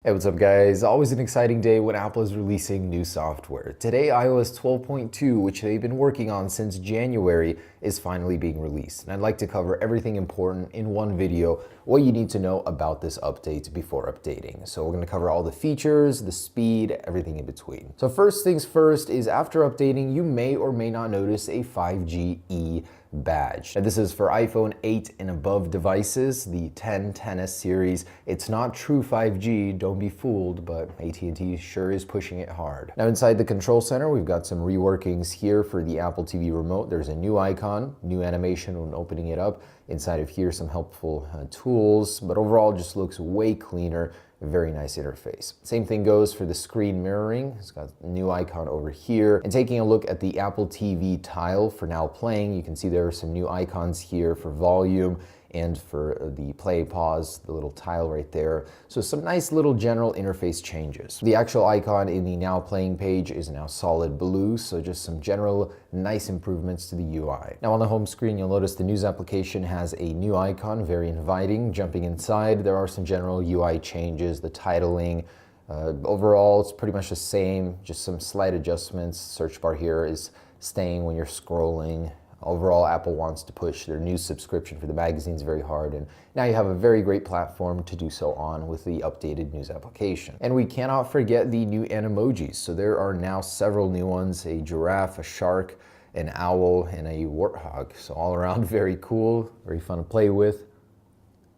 Hey, what's up guys? Always an exciting day when Apple is releasing new software. Today, iOS 12.2, which they've been working on since January, is finally being released. And I'd like to cover everything important in one video, what you need to know about this update before updating. So we're gonna cover all the features, the speed, everything in between. So first things first is after updating, you may or may not notice a 5G badge. Now, this is for iPhone 8 and above devices, the 10, XS series. It's not true 5G, don't be fooled, but AT&T sure is pushing it hard. Now inside the control center, we've got some reworkings here for the Apple TV remote. There's a new icon, new animation when opening it up. Inside of here, some helpful tools, but overall just looks way cleaner. Very nice interface. Same thing goes for the screen mirroring. It's got a new icon over here. And taking a look at the Apple TV tile for now playing, you can see there are some new icons here for volume and for the play pause, the little tile right there. So some nice little general interface changes. The actual icon in the now playing page is now solid blue, so just some general nice improvements to the UI. Now on the home screen, you'll notice the news application has a new icon, very inviting. Jumping inside, there are some general UI changes, the titling. Overall, it's pretty much the same, just some slight adjustments. Search bar here is staying when you're scrolling. Overall, Apple wants to push their news subscription for the magazines very hard, and now you have a very great platform to do so on with the updated news application. And we cannot forget the new Animojis. So there are now several new ones, a giraffe, a shark, an owl, and a warthog. So all around very cool, very fun to play with.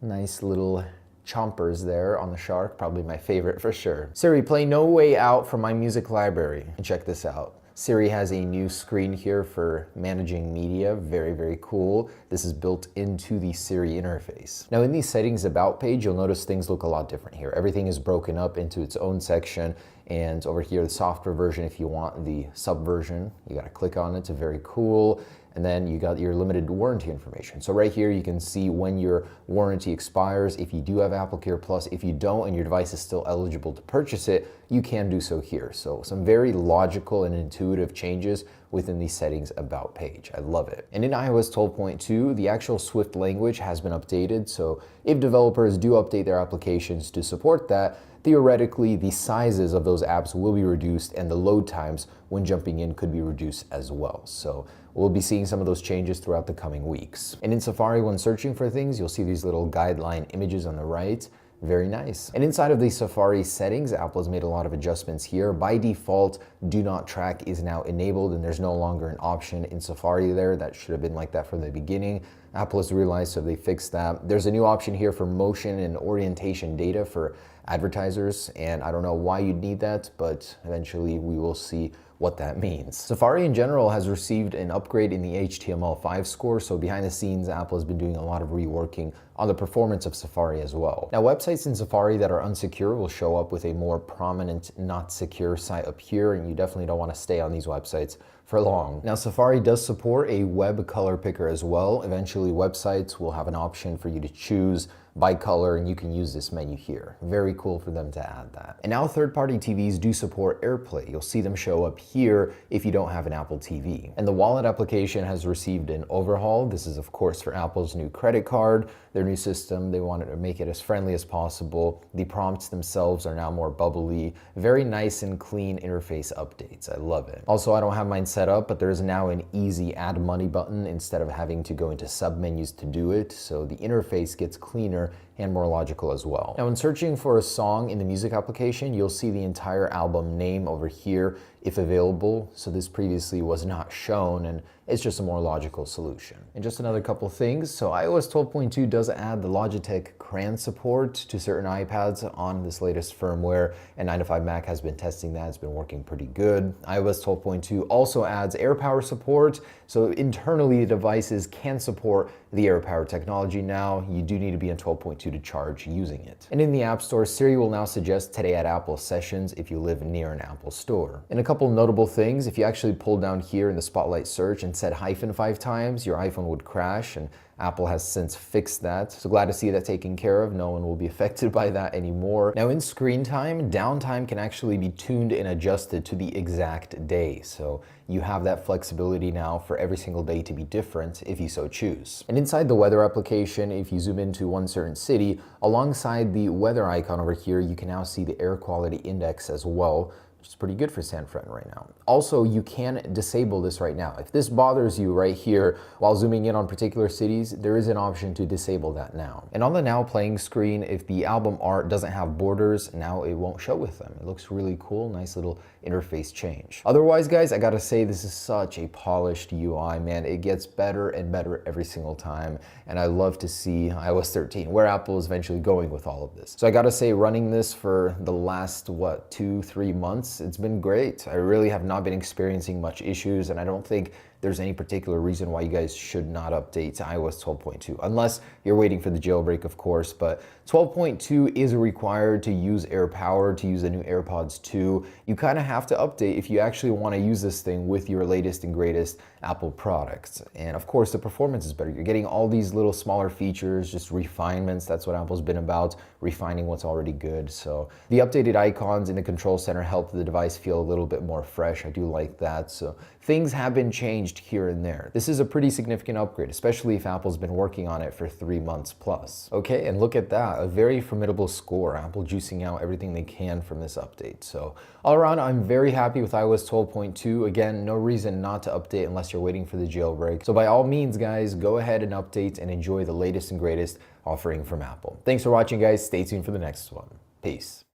Nice little chompers there on the shark, probably my favorite for sure. Siri, play No Way Out from my music library. And check this out. Siri has a new screen here for managing media. Very, very cool. This is built into the Siri interface. Now in the settings about page, you'll notice things look a lot different here. Everything is broken up into its own section. And over here, the software version, if you want the sub version, you gotta click on it. It's very cool. And then you got your limited warranty information. So right here, you can see when your warranty expires. If you do have AppleCare Plus, if you don't and your device is still eligible to purchase it, you can do so here. So some very logical and intuitive changes within the settings about page. I love it. And in iOS 12.2, the actual Swift language has been updated. So if developers do update their applications to support that, theoretically, the sizes of those apps will be reduced and the load times when jumping in could be reduced as well. So we'll be seeing some of those changes throughout the coming weeks. And in Safari, when searching for things, you'll see these little guideline images on the right. Very nice. And inside of the Safari settings, Apple has made a lot of adjustments here. By default, Do Not Track is now enabled and there's no longer an option in Safari there. That should have been like that from the beginning. Apple has realized, so they fixed that. There's a new option here for motion and orientation data for advertisers, and I don't know why you'd need that, but eventually we will see what that means. Safari in general has received an upgrade in the HTML5 score, so behind the scenes, Apple has been doing a lot of reworking on the performance of Safari as well. Now, websites in Safari that are unsecure will show up with a more prominent not secure site up here, and you definitely don't want to stay on these websites for long. Now, Safari does support a web color picker as well. Eventually, websites will have an option for you to choose by color, and you can use this menu here. Very cool for them to add that. And now third-party TVs do support AirPlay. You'll see them show up here if you don't have an Apple TV. And the wallet application has received an overhaul. This is, of course, for Apple's new credit card, their new system. They wanted to make it as friendly as possible. The prompts themselves are now more bubbly. Very nice and clean interface updates. I love it. Also, I don't have mine set up, but there is now an easy add money button instead of having to go into sub-menus to do it. So the interface gets cleaner and more logical as well. Now, when searching for a song in the music application, you'll see the entire album name over here if available. So this previously was not shown, and it's just a more logical solution. And just another couple things. So iOS 12.2 does add the Logitech crayon support to certain iPads on this latest firmware, and 9 to 5 Mac has been testing that. It's been working pretty good. iOS 12.2 also adds AirPower support. So internally, the devices can support the AirPower technology now. You do need to be on 12.2 to charge using it. And in the App Store, Siri will now suggest Today at Apple sessions if you live near an Apple store. And a couple notable things, if you actually pull down here in the Spotlight search and said hyphen 5 times, your iPhone would crash, and Apple has since fixed that. So glad to see that taken care of. No one will be affected by that anymore. Now in screen time, downtime can actually be tuned and adjusted to the exact day. So you have that flexibility now for every single day to be different if you so choose. And inside the weather application, if you zoom into one certain city, alongside the weather icon over here, you can now see the air quality index as well, which is pretty good for San Fran right now. Also, you can disable this right now. If this bothers you right here while zooming in on particular cities, there is an option to disable that now. And on the now playing screen, if the album art doesn't have borders, now it won't show with them. It looks really cool, nice little interface change. Otherwise, guys, I gotta say this is such a polished UI, man. It gets better and better every single time. And I love to see iOS 13, where Apple is eventually going with all of this. So I gotta say, running this for the last, 2-3 months, it's been great. I really have not been experiencing much issues, and I don't think there's any particular reason why you guys should not update to iOS 12.2, unless you're waiting for the jailbreak, of course. But 12.2 is required to use AirPower, to use the new AirPods 2. You kind of have to update if you actually want to use this thing with your latest and greatest Apple products. And of course, the performance is better. You're getting all these little smaller features, just refinements. That's what Apple's been about, refining what's already good. So the updated icons in the control center help the device feel a little bit more fresh. I do like that. So things have been changed here and there. This is a pretty significant upgrade, especially if Apple's been working on it for 3 months plus. Okay, and look at that, a very formidable score. Apple juicing out everything they can from this update. So all around, I'm very happy with iOS 12.2. Again, no reason not to update unless you're waiting for the jailbreak. So by all means, guys, go ahead and update and enjoy the latest and greatest offering from Apple. Thanks for watching, guys. Stay tuned for the next one. Peace.